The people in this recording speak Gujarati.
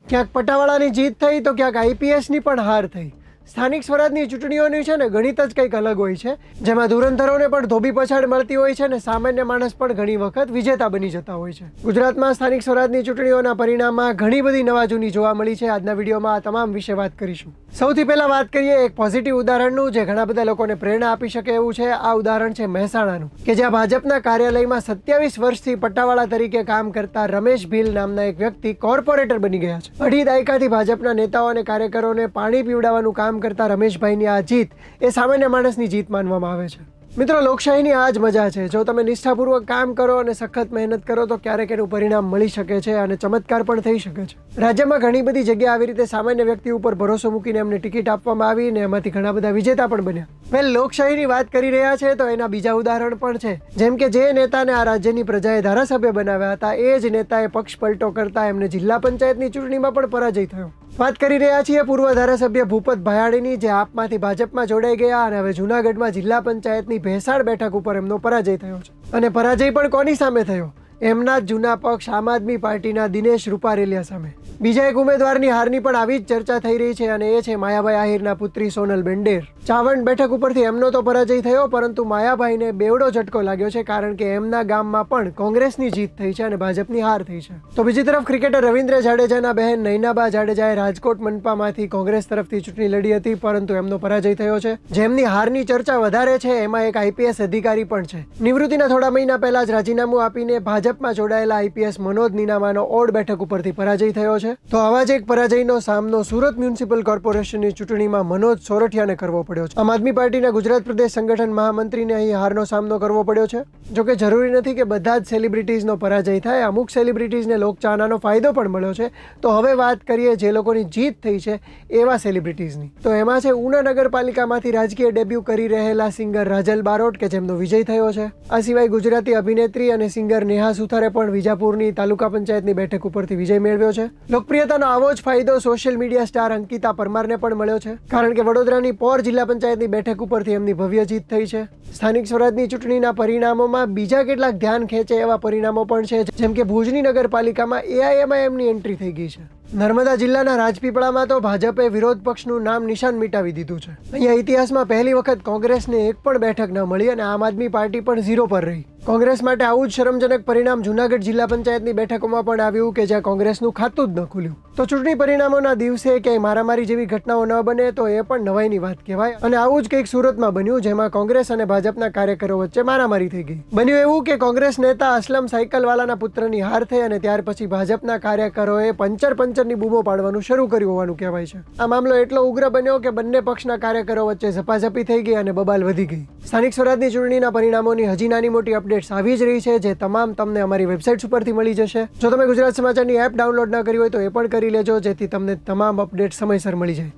ક્યાંક પટાવાળાની જીત થઈ તો ક્યાંક આઈપીએસની પણ હાર થઈ। સ્થાનિક સ્વરાજની ચૂંટણીઓની છે ને ગણિત જ કંઈક અલગ હોય છે, જેમાં ધુરંધરોને પણ ધોબી પછાડ મળતી હોય છે ને સામાન્ય માણસ પણ ઘણી વખત વિજેતા બની જતા હોય છે। ગુજરાતમાં સ્થાનિક સ્વરાજની ચૂંટણીઓના પરિણામમાં ઘણી બધી નવા જૂની જોવા મળી છે। આજના વિડીયોમાં આ તમામ વિશે વાત કરીશું। સૌથી પહેલા વાત કરીએ એક પોઝિટિવ ઉદાહરણનું, જે ઘણા બધા લોકોને પ્રેરણા આપી શકે એવું છે। આ ઉદાહરણ છે મહેસાણાનું, કે જ્યાં ભાજપના કાર્યાલયમાં 27 વર્ષથી પટ્ટાવાળા તરીકે કામ કરતા રમેશ ભીલ નામના એક વ્યક્તિ કોર્પોરેટર બની ગયા છે। અઢી દાયકાથી ભાજપના નેતાઓ અને કાર્યકરોને પાણી પીવડાવવાનું કામ કરતા રમેશભાઈની આ જીત એ સામાન્ય માણસની જીત માનવામાં આવે છે। મિત્રો, લોકશાહીની આ જ મજા છે। જો તમે નિષ્ઠાપૂર્વક કામ કરો અને સખત મહેનત કરો તો ક્યારેક એનું પરિણામ મળી શકે છે અને ચમત્કાર પણ થઈ શકે છે। રાજ્યમાં ઘણી બધી જગ્યાએ આવી રીતે સામાન્ય વ્યક્તિ ઉપર ભરોસો મૂકીને એમને ટિકિટ આપવામાં આવી ને એમાંથી ઘણા બધા વિજેતા પણ બન્યા। લોકશાહીની વાત કરી રહ્યા છે તો એના બીજા ઉદાહરણ પણ છે, જેમ કે જે નેતાને આ રાજ્યની પ્રજાએ ધારાસભ્ય બનાવ્યા હતા એ જ નેતાએ પક્ષ પલટો કરતા એમને જિલ્લા પંચાયતની ચૂંટણીમાં પણ પરાજય થયો। વાત કરી રહ્યા છીએ પૂર્વ ધારાસભ્ય ભૂપત ભાયાણીની, જે આપમાંથી ભાજપમાં જોડાઈ ગયા અને હવે જૂનાગઢમાં જિલ્લા પંચાયતની ભેસાડ બેઠક ઉપર એમનો પરાજય થયો છે। અને પરાજય પણ કોની સામે થયો? એમના જ જૂના પક્ષ આમ આદમી પાર્ટીના દિનેશ રૂપારેલિયા સામે। બીજા એક ઉમેદવારની હારની પણ આવી જ ચર્ચા થઈ રહી છે અને એ છે માયાભાઈ આહિરના પુત્રી સોનલબેન ડેર। ચાવંડ બેઠક ઉપરથી એમનો તો પરાજય થયો, પરંતુ માયાભાઈને બેવડો ઝટકો લાગ્યો છે, કારણ કે એમના ગામમાં પણ કોંગ્રેસની જીત થઈ છે અને ભાજપની હાર થઈ છે। તો બીજી તરફ ક્રિકેટર રવિન્દ્ર જાડેજાના બહેન નયનાબા જાડેજાએ રાજકોટ મનપામાંથી કોંગ્રેસ તરફથી ચૂંટણી લડી હતી, પરંતુ એમનો પરાજય થયો છે। જેમની હારની ચર્ચા વધારે છે એમાં એક આઈપીએસ અધિકારી પણ છે। નિવૃત્તિના થોડા મહિના પહેલા જ રાજીનામું આપીને ભાજપમાં જોડાયેલા આઈપીએસ મનોજ નીનામાનો ઓડ બેઠક ઉપરથી પરાજય થયો છે। તો આવા જ એક પરાજયનો સામનો સુરત મ્યુનિસિપલ કોર્પોરેશનની ચૂંટણીમાં મનોજ સોરઠિયાને કરવો પડ્યો છે। આમ આદમી પાર્ટીના ગુજરાત પ્રદેશ સંગઠન મહામંત્રીને અહીં હારનો સામનો કરવો પડ્યો છે। જોકે જરૂરી નથી કે બધા જ સેલિબ્રિટીઝનો પરાજય થાય, અમુક સેલિબ્રિટીઝને લોકચાહનાનો ફાયદો પણ મળ્યો છે। તો હવે વાત કરીએ જે લોકોની જીત થઈ છે એવા સેલિબ્રિટીઝની, તો એમાં છે ઉના નગરપાલિકામાંથી રાજકીય ડેબ્યુ કરી રહેલા સિંગર રાજલ બારોટ, કે જેમનો વિજય થયો છે। આ સિવાય ગુજરાતી અભિનેત્રી અને સિંગર નેહા સુથારે પણ વિજાપુરની તાલુકા પંચાયતની બેઠક ઉપરથી વિજય મેળવ્યો છે। લોકપ્રિયતાનો આવો જ ફાયદો સોશિયલ મીડિયા સ્ટાર અંકિતા પરમારને પણ મળ્યો છે, કારણ કે વડોદરાની પોર જિલ્લા પંચાયતની બેઠક ઉપરથી એમની ભવ્ય જીત થઈ છે। સ્થાનિક સ્વરાજની ચૂંટણીના પરિણામોમાં બીજા કેટલાક ધ્યાન ખેંચે એવા પરિણામો પણ છે, જેમ કે ભુજની નગરપાલિકામાં એઆઈએમઆઈએમની એન્ટ્રી થઈ ગઈ છે। નર્મદા જિલ્લાના રાજપીપળામાં તો ભાજપે વિરોધ પક્ષનું નામ નિશાન મિટાવી દીધું છે। અહીંયા ઇતિહાસમાં પહેલી વખત કોંગ્રેસને એક પણ બેઠક ન મળી અને આમ આદમી પાર્ટી પણ 0 પર રહી। કોંગ્રેસ માટે આવું જ શરમજનક પરિણામ જૂનાગઢ જિલ્લા પંચાયતની બેઠકોમાં પણ આવ્યું, કે જ્યાં કોંગ્રેસનું ખાતું જ ન ખુલ્યું। તો ચૂંટણી પરિણામોના દિવસે ક્યાંય મારામારી જેવી ઘટનાઓ ન બને તો એ પણ નવાઈની વાત કહેવાય। અને આવું જ કંઈક સુરતમાં બન્યું, જેમાં કોંગ્રેસ અને ભાજપના કાર્યકરો વચ્ચે મારામારી થઈ ગઈ। બન્યું એવું કે કોંગ્રેસ નેતા અસલમ સાયકલવાલાના પુત્રની હાર થઈ અને ત્યાર પછી ભાજપના કાર્યકરોએ પંચરની બૂમો પાડવાનું શરૂ કર્યું હોવાનું કહેવાય છે। આ મામલો એટલો ઉગ્ર બન્યો કે બંને પક્ષના કાર્યકરો વચ્ચે ઝપાઝપી થઈ ગઈ અને બબાલ વધી ગઈ। સ્થાનિક સ્વરાજની ચૂંટણીના પરિણામોની હજી નાની મોટી અપડેટ્સ આવી જ રહી છે, જે તમામ તમને અમારી વેબસાઇટ્સ ઉપરથી મળી જશે। જો તમે ગુજરાત સમાચારની એપ ડાઉનલોડ ન કરી હોય તો એ પણ કરી લેજો, જેથી તમને તમામ અપડેટ સમયસર મળી જાય।